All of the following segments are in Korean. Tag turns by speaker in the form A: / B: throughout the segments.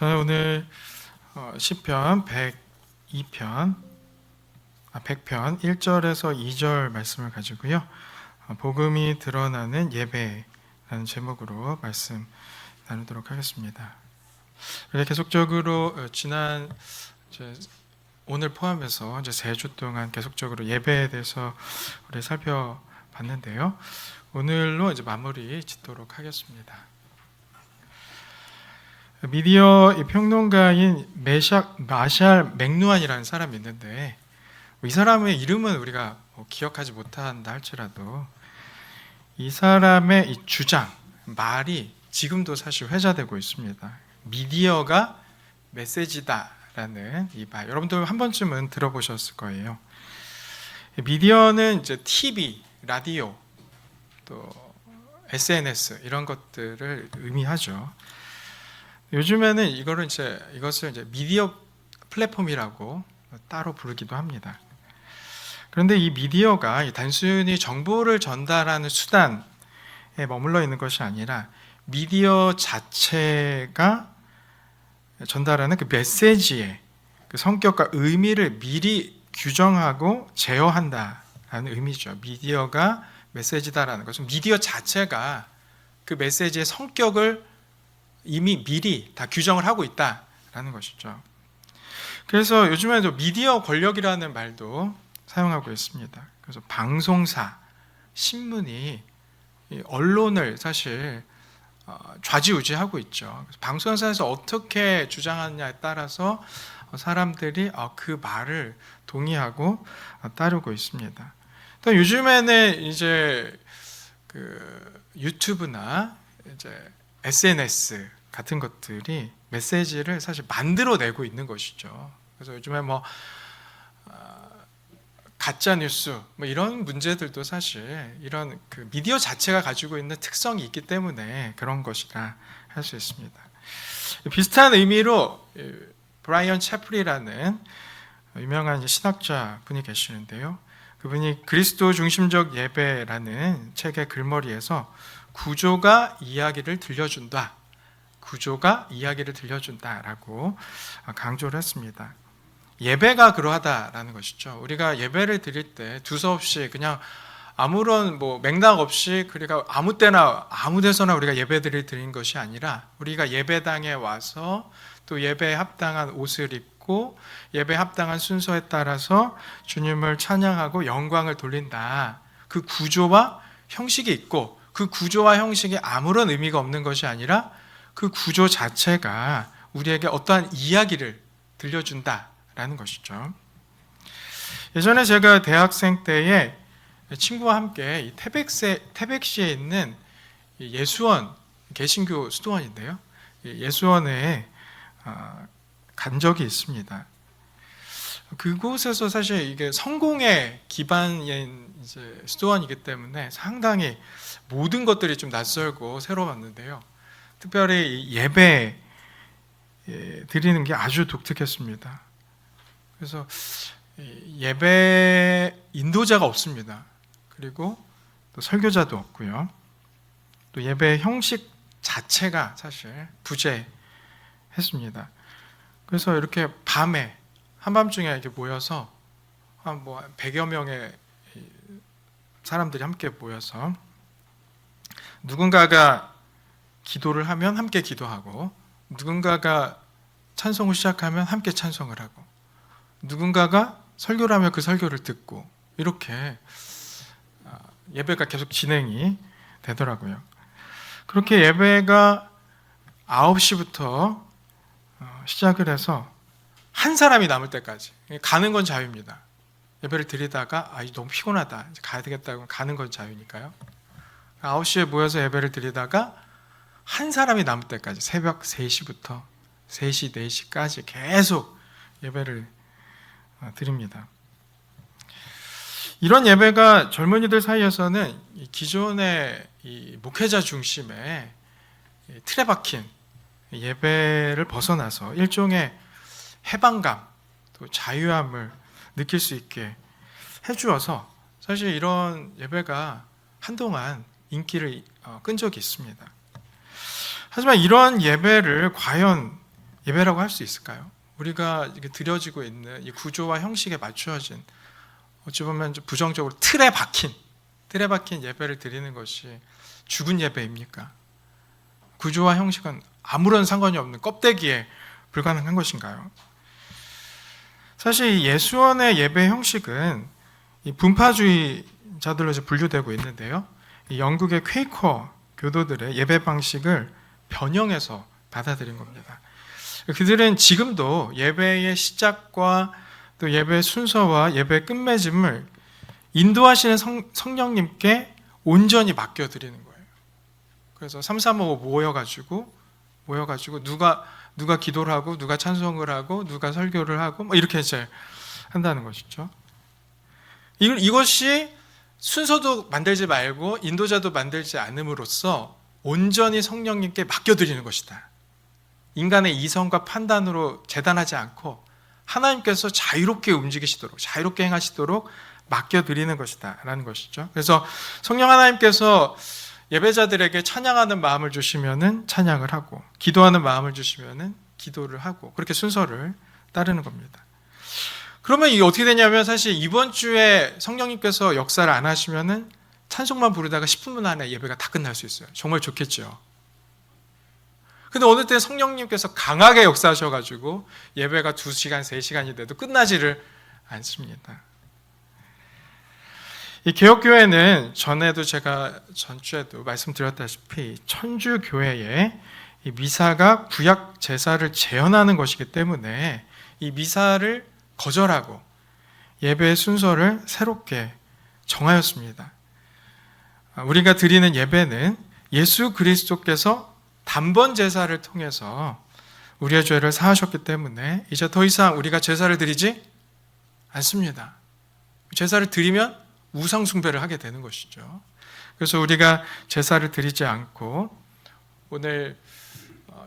A: 저는 오늘 시편 102편 100편 1절에서 2절 말씀을 가지고요. 복음이 드러나는 예배라는 제목으로 말씀 나누도록 하겠습니다. 우리가 계속적으로 지난 오늘 포함해서 이제 3주 동안 계속적으로 예배에 대해서 우리 살펴봤는데요. 오늘로 이제 마무리 짓도록 하겠습니다. 미디어 평론가인 마샬 맥루한이라는 사람이 있는데, 이 사람의 이름은 우리가 기억하지 못한다 할지라도 이 사람의 이 주장, 말이 지금도 사실 회자되고 있습니다. 미디어가 메시지다라는 이 말, 여러분들 한 번쯤은 들어보셨을 거예요. 미디어는 이제 TV, 라디오, 또 SNS 이런 것들을 의미하죠. 요즘에는 이것을 이제 미디어 플랫폼이라고 따로 부르기도 합니다. 그런데 이 미디어가 단순히 정보를 전달하는 수단에 머물러 있는 것이 아니라 미디어 자체가 전달하는 그 메시지의 그 성격과 의미를 미리 규정하고 제어한다라는 의미죠. 미디어가 메시지다라는 것은 미디어 자체가 그 메시지의 성격을 이미 미리 다 규정을 하고 있다라는 것이죠. 그래서 요즘에도 미디어 권력이라는 말도 사용하고 있습니다. 그래서 방송사, 신문이 언론을 사실 좌지우지하고 있죠. 방송사에서 어떻게 주장하느냐에 따라서 사람들이 그 말을 동의하고 따르고 있습니다. 또 요즘에는 이제 그 유튜브나 이제 SNS 같은 것들이 메시지를 사실 만들어내고 있는 것이죠. 그래서 요즘에 가짜 뉴스 이런 문제들도 사실 이런 그 미디어 자체가 가지고 있는 특성이 있기 때문에 그런 것이라 할 수 있습니다. 비슷한 의미로 브라이언 채플이라는 유명한 신학자 분이 계시는데요. 그분이 그리스도 중심적 예배라는 책의 글머리에서 구조가 이야기를 들려준다. 구조가 이야기를 들려준다라고 강조를 했습니다. 예배가 그러하다라는 것이죠. 우리가 예배를 드릴 때 두서없이 그냥 아무런 맥락 없이 그러니까 아무 때나 아무 데서나 우리가 예배를 드리는 것이 아니라 우리가 예배당에 와서 또 예배에 합당한 옷을 입고 예배에 합당한 순서에 따라서 주님을 찬양하고 영광을 돌린다. 그 구조와 형식이 있고 그 구조와 형식이 아무런 의미가 없는 것이 아니라 그 구조 자체가 우리에게 어떠한 이야기를 들려준다라는 것이죠. 예전에 제가 대학생 때에 친구와 함께 이 태백시에 있는 예수원, 개신교 수도원인데요. 예수원에 간 적이 있습니다. 그곳에서 사실 이게 성공의 기반인 이제 수도원이기 때문에 상당히 모든 것들이 좀 낯설고 새로웠는데요. 특별히 예배 드리는 게 아주 독특했습니다. 그래서 예배 인도자가 없습니다. 그리고 또 설교자도 없고요. 또 예배 형식 자체가 사실 부재했습니다. 그래서 이렇게 밤에 한밤중에 이렇게 모여서 한 100여 명의 사람들이 함께 모여서 누군가가 기도를 하면 함께 기도하고 누군가가 찬송을 시작하면 함께 찬송을 하고 누군가가 설교를 하면 그 설교를 듣고 이렇게 예배가 계속 진행이 되더라고요. 그렇게 예배가 9시부터 시작을 해서 한 사람이 남을 때까지 가는 건 자유입니다. 예배를 드리다가 너무 피곤하다 이제 가야 되겠다고 가는 건 자유니까요. 9시에 모여서 예배를 드리다가 한 사람이 남을 때까지 새벽 3시부터 3시, 4시까지 계속 예배를 드립니다. 이런 예배가 젊은이들 사이에서는 기존의 이 목회자 중심의 틀에 박힌 예배를 벗어나서 일종의 해방감, 또 자유함을 느낄 수 있게 해주어서 사실 이런 예배가 한동안 인기를 끈 적이 있습니다. 하지만 이런 예배를 과연 예배라고 할 수 있을까요? 우리가 이게 드려지고 있는 이 구조와 형식에 맞추어진, 어찌 보면 좀 부정적으로 틀에 박힌 예배를 드리는 것이 죽은 예배입니까? 구조와 형식은 아무런 상관이 없는 껍데기에 불가능한 것인가요? 사실 예수원의 예배 형식은 이 분파주의자들로 분류되고 있는데요. 이 영국의 퀘이커 교도들의 예배 방식을 변형해서 받아들인 겁니다. 그들은 지금도 예배의 시작과 또 예배 순서와 예배 끝맺음을 인도하시는 성령님께 온전히 맡겨드리는 거예요. 그래서 335 모여가지고 누가 기도를 하고 누가 찬송을 하고 누가 설교를 하고 뭐 이렇게 이제 한다는 것이죠. 이것이 순서도 만들지 말고 인도자도 만들지 않음으로써 온전히 성령님께 맡겨드리는 것이다. 인간의 이성과 판단으로 재단하지 않고 하나님께서 자유롭게 움직이시도록, 자유롭게 행하시도록 맡겨드리는 것이다 라는 것이죠. 그래서 성령 하나님께서 예배자들에게 찬양하는 마음을 주시면은 찬양을 하고, 기도하는 마음을 주시면은 기도를 하고, 그렇게 순서를 따르는 겁니다. 그러면 이게 어떻게 되냐면, 사실 이번 주에 성령님께서 역사를 안 하시면은 찬송만 부르다가 10분 안에 예배가 다 끝날 수 있어요. 정말 좋겠죠. 근데 어느 때 성령님께서 강하게 역사하셔가지고 예배가 2시간, 3시간이 돼도 끝나지를 않습니다. 이 개혁교회는 전에도 제가 전주에도 말씀드렸다시피 천주교회의 이 미사가 구약 제사를 재현하는 것이기 때문에 이 미사를 거절하고 예배의 순서를 새롭게 정하였습니다. 우리가 드리는 예배는 예수 그리스도께서 단번 제사를 통해서 우리의 죄를 사하셨기 때문에 이제 더 이상 우리가 제사를 드리지 않습니다. 제사를 드리면 우상 숭배를 하게 되는 것이죠. 그래서 우리가 제사를 드리지 않고 오늘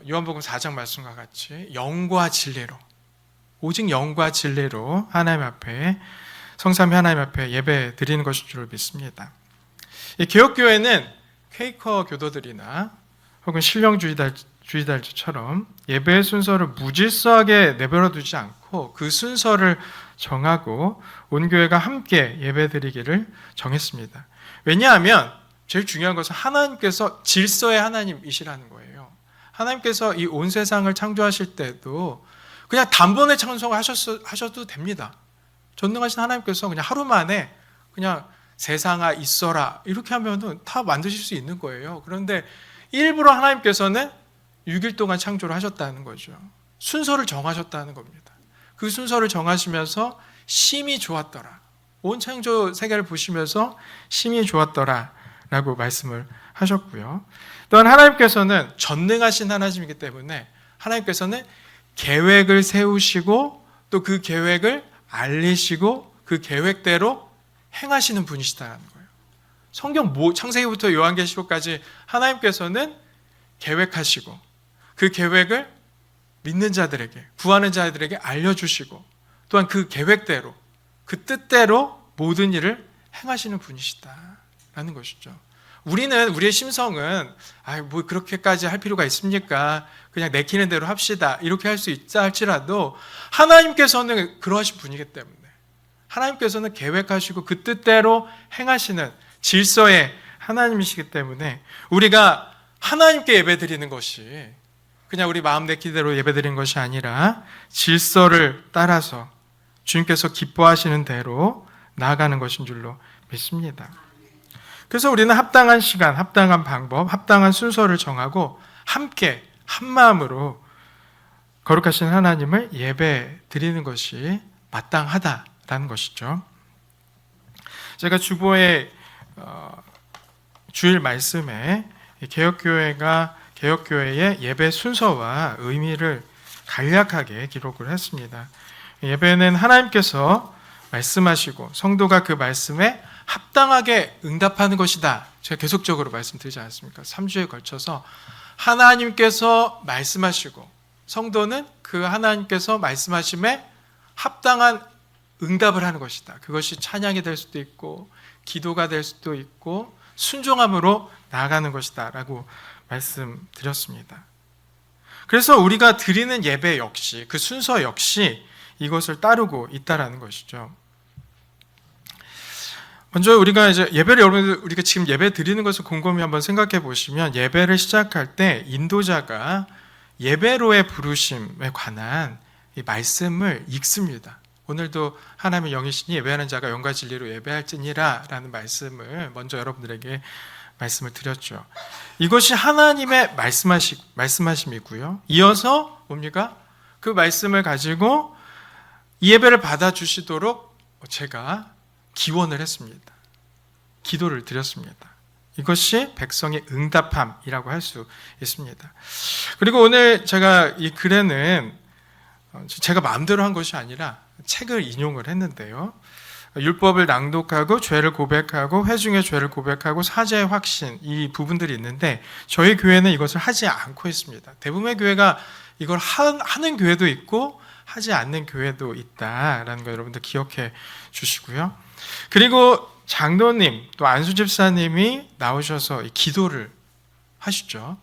A: 요한복음 4장 말씀과 같이 영과 진리로, 오직 영과 진리로 하나님 앞에, 성삼위 하나님 앞에 예배 드리는 것일 줄 믿습니다. 이 개혁교회는 퀘이커 교도들이나 혹은 신령주의자들처럼 예배의 순서를 무질서하게 내버려 두지 않고 그 순서를 정하고 온 교회가 함께 예배드리기를 정했습니다. 왜냐하면 제일 중요한 것은 하나님께서 질서의 하나님이시라는 거예요. 하나님께서 이 온 세상을 창조하실 때도 그냥 단번에 창조하셔도 됩니다. 전능하신 하나님께서 그냥 하루 만에 그냥 세상아 있어라 이렇게 하면은 다 만드실 수 있는 거예요. 그런데 일부러 하나님께서는 6일 동안 창조를 하셨다는 거죠. 순서를 정하셨다는 겁니다. 그 순서를 정하시면서 심히 좋았더라. 온 창조 세계를 보시면서 심히 좋았더라 라고 말씀을 하셨고요. 또한 하나님께서는 전능하신 하나님이기 때문에 하나님께서는 계획을 세우시고 또 그 계획을 알리시고 그 계획대로 행하시는 분이시다는 거예요. 성경 창세기부터 요한계시록까지 하나님께서는 계획하시고 그 계획을 믿는 자들에게, 구하는 자들에게 알려주시고 또한 그 계획대로, 그 뜻대로 모든 일을 행하시는 분이시다라는 것이죠. 우리의 심성은 뭐 그렇게까지 할 필요가 있습니까? 그냥 내키는 대로 합시다. 이렇게 할 수 있다 할지라도 하나님께서는 그러하신 분이기 때문에 하나님께서는 계획하시고 그 뜻대로 행하시는 질서의 하나님이시기 때문에 우리가 하나님께 예배드리는 것이 그냥 우리 마음 내키대로 예배드리는 것이 아니라 질서를 따라서 주님께서 기뻐하시는 대로 나아가는 것인 줄로 믿습니다. 그래서 우리는 합당한 시간, 합당한 방법, 합당한 순서를 정하고 함께 한 마음으로 거룩하신 하나님을 예배 드리는 것이 마땅하다라는 것이죠. 제가 주보의 주일 말씀에 개혁교회의 예배 순서와 의미를 간략하게 기록을 했습니다. 예배는 하나님께서 말씀하시고 성도가 그 말씀에 합당하게 응답하는 것이다. 제가 계속적으로 말씀드리지 않았습니까? 3주에 걸쳐서 하나님께서 말씀하시고 성도는 그 하나님께서 말씀하심에 합당한 응답을 하는 것이다. 그것이 찬양이 될 수도 있고 기도가 될 수도 있고 순종함으로 나아가는 것이다 라고 말씀드렸습니다. 그래서 우리가 드리는 예배 역시, 그 순서 역시 이것을 따르고 있다라는 것이죠. 먼저 우리가 이제 예배를, 여러분들 우리가 지금 예배 드리는 것을 곰곰이 한번 생각해 보시면, 예배를 시작할 때 인도자가 예배로의 부르심에 관한 이 말씀을 읽습니다. 오늘도 하나님의 영이시니 예배하는 자가 영과 진리로 예배할지니라 라는 말씀을 먼저 여러분들에게 말씀을 드렸죠. 이것이 하나님의 말씀하심이고요. 이어서 뭡니까? 그 말씀을 가지고 이 예배를 받아주시도록 제가 기원을 했습니다. 기도를 드렸습니다. 이것이 백성의 응답함이라고 할 수 있습니다. 그리고 오늘 제가 이 글에는 제가 마음대로 한 것이 아니라 책을 인용을 했는데요. 율법을 낭독하고 죄를 고백하고 회중의 죄를 고백하고 사죄의 확신, 이 부분들이 있는데 저희 교회는 이것을 하지 않고 있습니다. 대부분의 교회가 이걸 하는 교회도 있고 하지 않는 교회도 있다라는 거 여러분들 기억해 주시고요. 그리고 장로님 또 안수 집사님이 나오셔서 기도를 하시죠.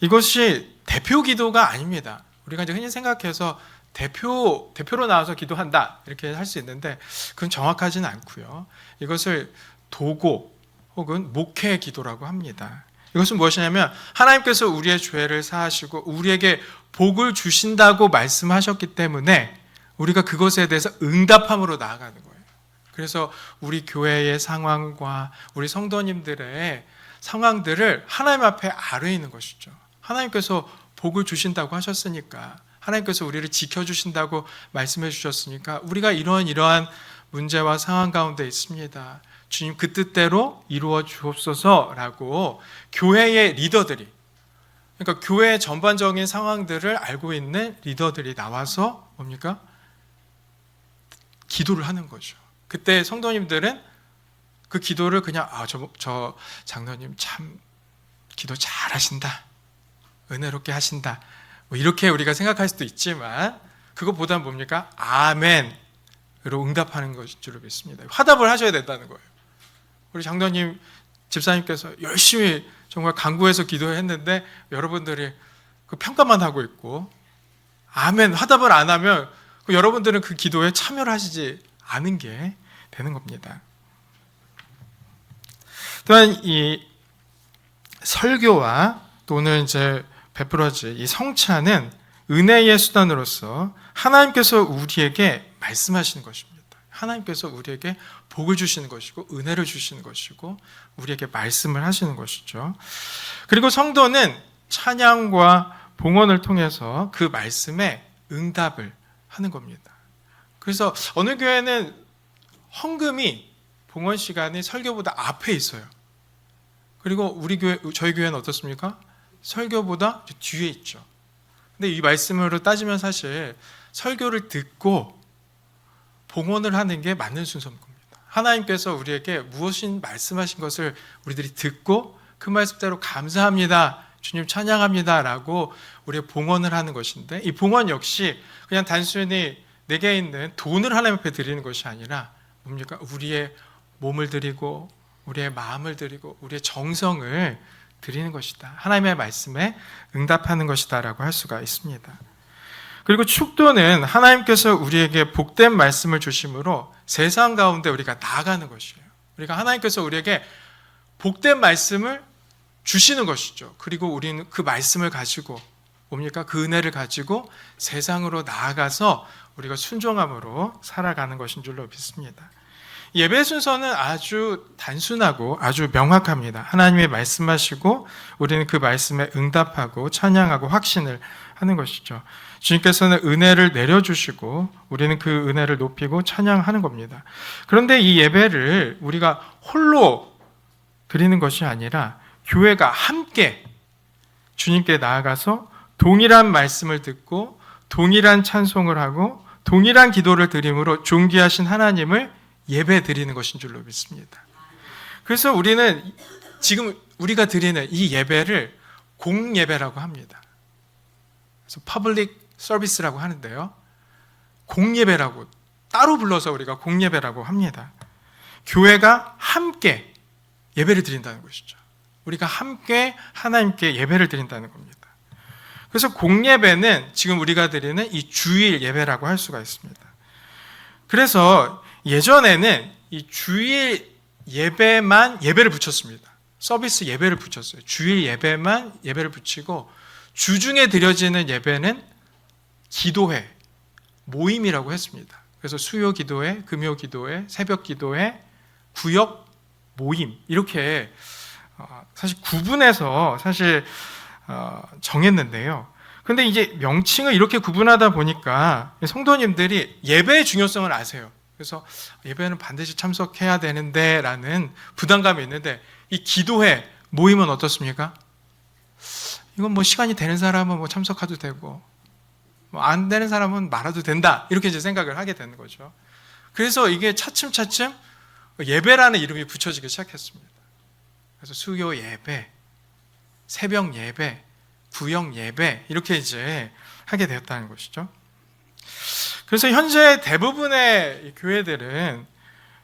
A: 이것이 대표 기도가 아닙니다. 우리가 이제 흔히 생각해서 대표로 나와서 기도한다 이렇게 할 수 있는데 그건 정확하지는 않고요. 이것을 도고 혹은 목회 기도라고 합니다. 이것은 무엇이냐면 하나님께서 우리의 죄를 사하시고 우리에게 복을 주신다고 말씀하셨기 때문에 우리가 그것에 대해서 응답함으로 나아가는 거예요. 그래서 우리 교회의 상황과 우리 성도님들의 상황들을 하나님 앞에 아뢰는 것이죠. 하나님께서 복을 주신다고 하셨으니까, 하나님께서 우리를 지켜주신다고 말씀해 주셨으니까 우리가 이러한 문제와 상황 가운데 있습니다. 주님 그 뜻대로 이루어 주옵소서라고 교회의 리더들이, 그러니까 교회의 전반적인 상황들을 알고 있는 리더들이 나와서 뭡니까? 기도를 하는 거죠. 그때 성도님들은 그 기도를 그냥 저 장로님 참 기도 잘하신다, 은혜롭게 하신다, 뭐 이렇게 우리가 생각할 수도 있지만 그것보다는 뭡니까? 아멘으로 응답하는 것인 줄로 믿습니다. 화답을 하셔야 된다는 거예요. 우리 장로님 집사님께서 열심히 정말 간구해서 기도했는데 여러분들이 그 평가만 하고 있고 아멘 화답을 안 하면 여러분들은 그 기도에 참여를 하시지 않은 게 되는 겁니다. 또한 이 설교와 또는 이제 베풀어질 이 성찬은 은혜의 수단으로서 하나님께서 우리에게 말씀하시는 것입니다. 하나님께서 우리에게 복을 주시는 것이고 은혜를 주시는 것이고 우리에게 말씀을 하시는 것이죠. 그리고 성도는 찬양과 봉헌을 통해서 그 말씀에 응답을 하는 겁니다. 그래서 어느 교회는 헌금이 봉헌 시간이 설교보다 앞에 있어요. 그리고 우리 교회, 저희 교회는 어떻습니까? 설교보다 뒤에 있죠. 근데 이 말씀으로 따지면 사실 설교를 듣고 봉헌을 하는 게 맞는 순서인 겁니다. 하나님께서 우리에게 무엇인 말씀하신 것을 우리들이 듣고 그 말씀대로 감사합니다, 주님 찬양합니다 라고 우리가 봉헌을 하는 것인데, 이 봉헌 역시 그냥 단순히 내게 있는 돈을 하나님 앞에 드리는 것이 아니라 뭡니까? 우리의 몸을 드리고 우리의 마음을 드리고 우리의 정성을 드리는 것이다. 하나님의 말씀에 응답하는 것이다 라고 할 수가 있습니다. 그리고 축도는 하나님께서 우리에게 복된 말씀을 주심으로 세상 가운데 우리가 나아가는 것이에요. 우리가 하나님께서 우리에게 복된 말씀을 주시는 것이죠. 그리고 우리는 그 말씀을 가지고 뭡니까? 그 은혜를 가지고 세상으로 나아가서 우리가 순종함으로 살아가는 것인 줄로 믿습니다. 예배 순서는 아주 단순하고 아주 명확합니다. 하나님의 말씀하시고 우리는 그 말씀에 응답하고 찬양하고 확신을 하는 것이죠. 주님께서는 은혜를 내려주시고 우리는 그 은혜를 높이고 찬양하는 겁니다. 그런데 이 예배를 우리가 홀로 드리는 것이 아니라 교회가 함께 주님께 나아가서 동일한 말씀을 듣고 동일한 찬송을 하고 동일한 기도를 드림으로 존귀하신 하나님을 예배 드리는 것인 줄로 믿습니다. 그래서 우리는 지금 우리가 드리는 이 예배를 공예배라고 합니다. 그래서 퍼블릭 서비스라고 하는데요, 공예배라고 따로 불러서 우리가 공예배라고 합니다. 교회가 함께 예배를 드린다는 것이죠. 우리가 함께 하나님께 예배를 드린다는 겁니다. 그래서 공예배는 지금 우리가 드리는 이 주일 예배라고 할 수가 있습니다. 그래서 예전에는 이 주일 예배만 예배를 붙였습니다. 서비스 예배를 붙였어요. 주일 예배만 예배를 붙이고 주중에 드려지는 예배는 기도회, 모임이라고 했습니다. 그래서 수요 기도회, 금요 기도회, 새벽 기도회, 구역 모임 이렇게 사실 구분해서 정했는데요. 근데 이제 명칭을 이렇게 구분하다 보니까 성도님들이 예배의 중요성을 아세요. 그래서 예배는 반드시 참석해야 되는데 라는 부담감이 있는데 이 기도회, 모임은 어떻습니까? 이건 뭐 시간이 되는 사람은 뭐 참석해도 되고 뭐 안 되는 사람은 말아도 된다 이렇게 이제 생각을 하게 되는 거죠. 그래서 이게 차츰차츰 예배라는 이름이 붙여지기 시작했습니다. 그래서 수요 예배, 새벽 예배, 구역 예배 이렇게 이제 하게 되었다는 것이죠. 그래서 현재 대부분의 교회들은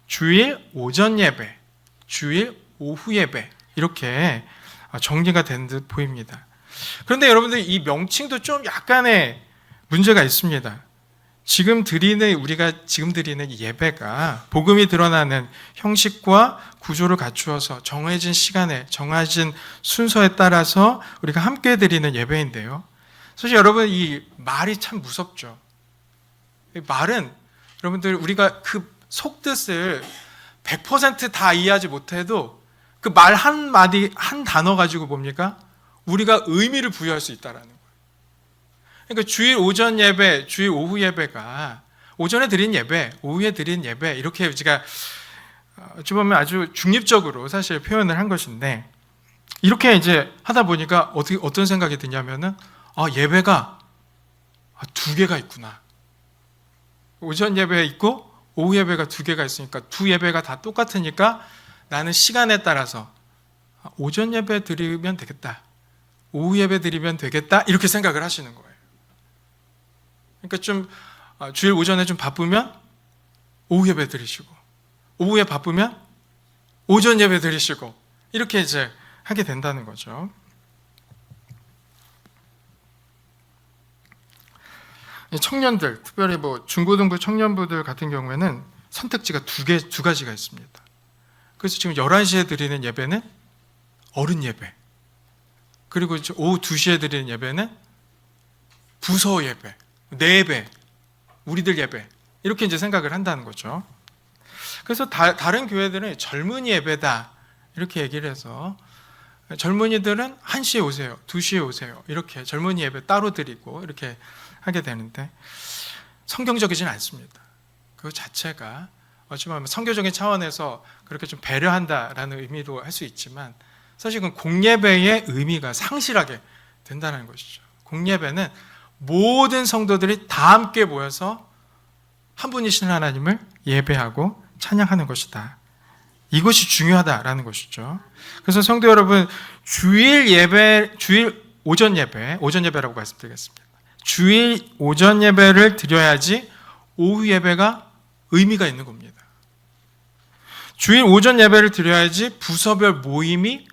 A: 주일 오전 예배, 주일 오후 예배 이렇게 정리가 된 듯 보입니다. 그런데 여러분들 이 명칭도 좀 약간의 문제가 있습니다. 우리가 지금 드리는 예배가 복음이 드러나는 형식과 구조를 갖추어서 정해진 시간에 정해진 순서에 따라서 우리가 함께 드리는 예배인데요. 사실 여러분 이 말이 참 무섭죠. 이 말은 여러분들 우리가 그 속뜻을 100% 다 이해하지 못해도 그 말 한마디 한 단어 가지고 뭡니까? 우리가 의미를 부여할 수 있다라는 거예요. 그러니까 주일 오전 예배, 주일 오후 예배가 오전에 드린 예배, 오후에 드린 예배 이렇게 우리가 어찌 보면 아주 중립적으로 사실 표현을 한 것인데 이렇게 이제 하다 보니까 어떤 생각이 드냐면은 예배가 두 개가 있구나. 오전 예배 있고 오후 예배가 두 개가 있으니까 두 예배가 다 똑같으니까 나는 시간에 따라서 오전 예배 드리면 되겠다. 오후 예배 드리면 되겠다. 이렇게 생각을 하시는 거예요. 그러니까 좀 주일 오전에 좀 바쁘면 오후 예배 드리시고 오후에 바쁘면 오전 예배 드리시고 이렇게 이제 하게 된다는 거죠. 청년들, 특별히 뭐 중고등부 청년부들 같은 경우에는 선택지가 두 가지가 있습니다. 그래서 지금 11시에 드리는 예배는 어른 예배, 그리고 오후 2시에 드리는 예배는 부서 예배, 내 예배, 우리들 예배 이렇게 이제 생각을 한다는 거죠. 그래서 다른 교회들은 젊은이 예배다 이렇게 얘기를 해서 젊은이들은 1시에 오세요, 2시에 오세요 이렇게 젊은이 예배 따로 드리고 이렇게 하게 되는데 성경적이지는 않습니다. 그 자체가 어찌보면 성경적인 차원에서 그렇게 좀 배려한다라는 의미로 할 수 있지만 사실 그 공예배의 의미가 상실하게 된다는 것이죠. 공예배는 모든 성도들이 다 함께 모여서 한 분이신 하나님을 예배하고 찬양하는 것이다. 이것이 중요하다라는 것이죠. 그래서 성도 여러분, 주일 오전 예배라고 말씀드리겠습니다. 주일 오전 예배를 드려야지 오후 예배가 의미가 있는 겁니다. 주일 오전 예배를 드려야지 부서별 모임이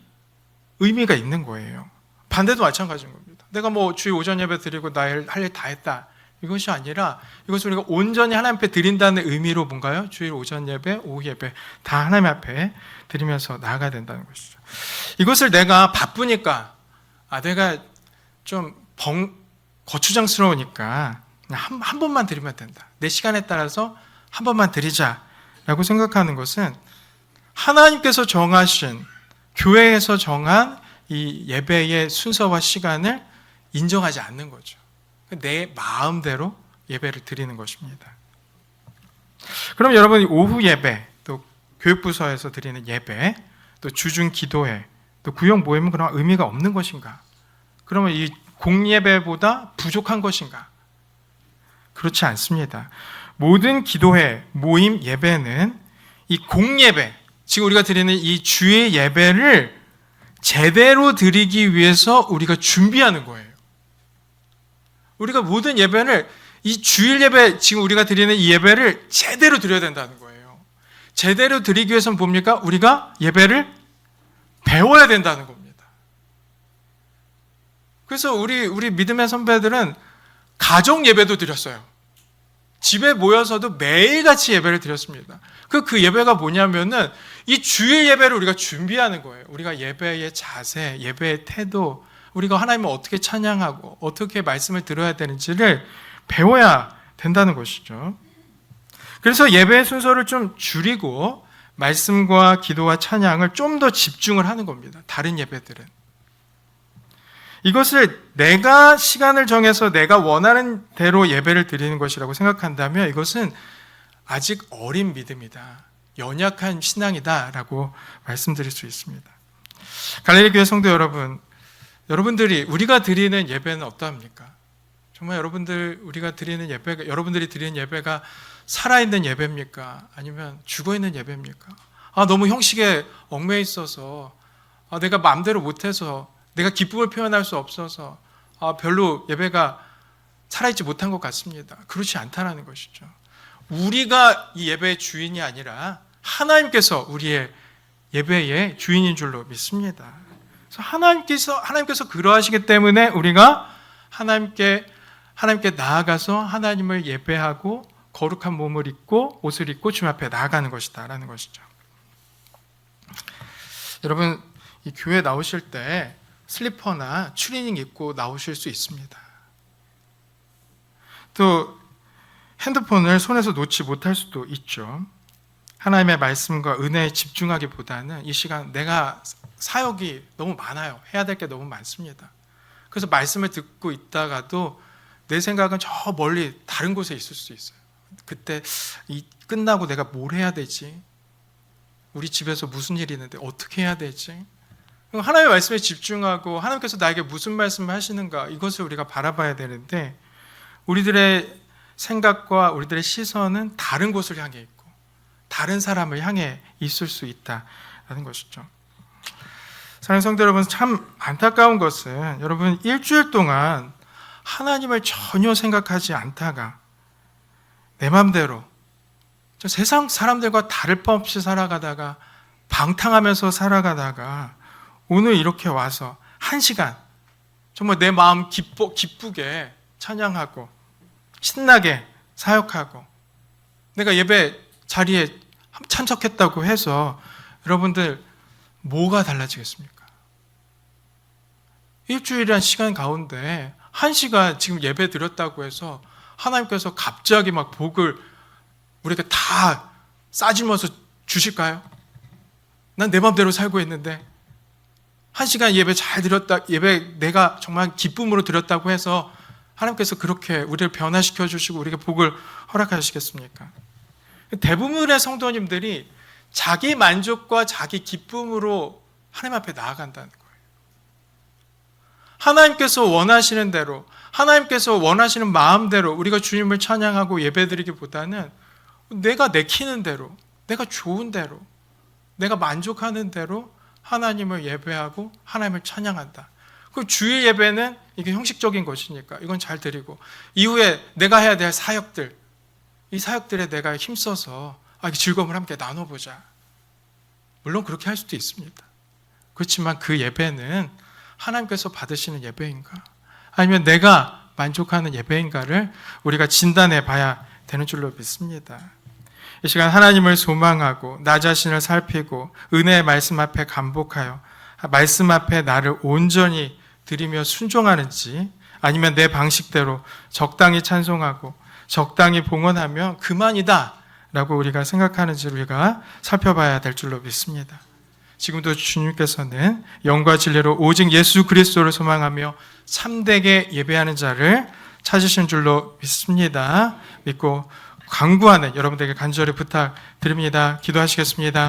A: 의미가 있는 거예요. 반대도 마찬가지인 겁니다. 내가 뭐 주일 오전 예배 드리고 나 할 일 다 했다. 이것이 아니라 이것을 우리가 온전히 하나님 앞에 드린다는 의미로 뭔가요? 주일 오전 예배, 오후 예배 다 하나님 앞에 드리면서 나아가야 된다는 것이죠. 이것을 내가 바쁘니까 내가 좀 거추장스러우니까 한 번만 드리면 된다. 내 시간에 따라서 한 번만 드리자라고 생각하는 것은 하나님께서 정하신 교회에서 정한 이 예배의 순서와 시간을 인정하지 않는 거죠. 내 마음대로 예배를 드리는 것입니다. 그럼 여러분 오후 예배, 또 교육부서에서 드리는 예배, 또 주중 기도회, 또 구역 모임은 그런 의미가 없는 것인가? 그러면 이 공예배보다 부족한 것인가? 그렇지 않습니다. 모든 기도회, 모임 예배는 이 공예배, 지금 우리가 드리는 이 주의 예배를 제대로 드리기 위해서 우리가 준비하는 거예요. 우리가 모든 예배를 이 주일 예배, 지금 우리가 드리는 이 예배를 제대로 드려야 된다는 거예요. 제대로 드리기 위해서는 뭡니까? 우리가 예배를 배워야 된다는 겁니다. 그래서 우리 믿음의 선배들은 가정 예배도 드렸어요. 집에 모여서도 매일같이 예배를 드렸습니다. 그 예배가 뭐냐면은 이 주일 예배를 우리가 준비하는 거예요. 우리가 예배의 자세, 예배의 태도, 우리가 하나님을 어떻게 찬양하고 어떻게 말씀을 들어야 되는지를 배워야 된다는 것이죠. 그래서 예배의 순서를 좀 줄이고 말씀과 기도와 찬양을 좀 더 집중을 하는 겁니다. 다른 예배들은. 이것을 내가 시간을 정해서 내가 원하는 대로 예배를 드리는 것이라고 생각한다면 이것은 아직 어린 믿음이다. 연약한 신앙이다라고 말씀드릴 수 있습니다. 갈릴리 교회 성도 여러분, 여러분들이 우리가 드리는 예배는 어떠합니까? 정말 우리가 드리는 예배가, 여러분들이 드리는 예배가 살아있는 예배입니까? 아니면 죽어있는 예배입니까? 너무 형식에 얽매여 있어서, 내가 마음대로 못해서, 내가 기쁨을 표현할 수 없어서, 별로 예배가 살아있지 못한 것 같습니다. 그렇지 않다는 것이죠. 우리가 이 예배의 주인이 아니라 하나님께서 우리의 예배의 주인인 줄로 믿습니다. 그래서 하나님께서 그러하시기 때문에 우리가 하나님께 나아가서 하나님을 예배하고 거룩한 몸을 입고 옷을 입고 주님 앞에 나아가는 것이다라는 것이죠. 여러분, 이 교회 나오실 때 슬리퍼나 추리닝 입고 나오실 수 있습니다. 또 핸드폰을 손에서 놓지 못할 수도 있죠. 하나님의 말씀과 은혜에 집중하기보다는 이 시간 내가 사역이 너무 많아요. 해야 될 게 너무 많습니다. 그래서 말씀을 듣고 있다가도 내 생각은 저 멀리 다른 곳에 있을 수 있어요. 그때 끝나고 내가 뭘 해야 되지? 우리 집에서 무슨 일이 있는데 어떻게 해야 되지? 하나님의 말씀에 집중하고 하나님께서 나에게 무슨 말씀을 하시는가 이것을 우리가 바라봐야 되는데 우리들의 생각과 우리들의 시선은 다른 곳을 향해 있고 다른 사람을 향해 있을 수 있다는 것이죠. 사랑하는 성도 여러분, 참 안타까운 것은 여러분 일주일 동안 하나님을 전혀 생각하지 않다가 내 마음대로 세상 사람들과 다를 바 없이 살아가다가 방탕하면서 살아가다가 오늘 이렇게 와서 1시간 정말 내 마음 기쁘게 찬양하고 신나게 사역하고 내가 예배 자리에 참석했다고 해서 여러분들 뭐가 달라지겠습니까? 일주일이란 시간 가운데 1시간 지금 예배 드렸다고 해서 하나님께서 갑자기 막 복을 우리에게 다 싸지면서 주실까요? 난 내 마음대로 살고 있는데 1시간 예배 잘 드렸다, 예배 내가 정말 기쁨으로 드렸다고 해서 하나님께서 그렇게 우리를 변화시켜 주시고 우리에게 복을 허락하시겠습니까? 대부분의 성도님들이 자기 만족과 자기 기쁨으로 하나님 앞에 나아간다는 거예요. 하나님께서 원하시는 대로, 하나님께서 원하시는 마음대로 우리가 주님을 찬양하고 예배드리기보다는 내가 내키는 대로, 내가 좋은 대로, 내가 만족하는 대로 하나님을 예배하고 하나님을 찬양한다. 그 주일 예배는 이게 형식적인 것이니까 이건 잘 드리고 이후에 내가 해야 될 사역들, 이 사역들에 내가 힘써서 즐거움을 함께 나눠보자. 물론 그렇게 할 수도 있습니다. 그렇지만 그 예배는 하나님께서 받으시는 예배인가? 아니면 내가 만족하는 예배인가를 우리가 진단해 봐야 되는 줄로 믿습니다. 이 시간 하나님을 소망하고 나 자신을 살피고 은혜의 말씀 앞에 감복하여 말씀 앞에 나를 온전히 드리며 순종하는지 아니면 내 방식대로 적당히 찬송하고 적당히 봉헌하며 그만이다 라고 우리가 생각하는지 우리가 살펴봐야 될 줄로 믿습니다. 지금도 주님께서는 영과 진리로 오직 예수 그리스도를 소망하며 참되게 예배하는 자를 찾으신 줄로 믿습니다. 믿고 간구하는 여러분들에게 간절히 부탁드립니다. 기도하시겠습니다.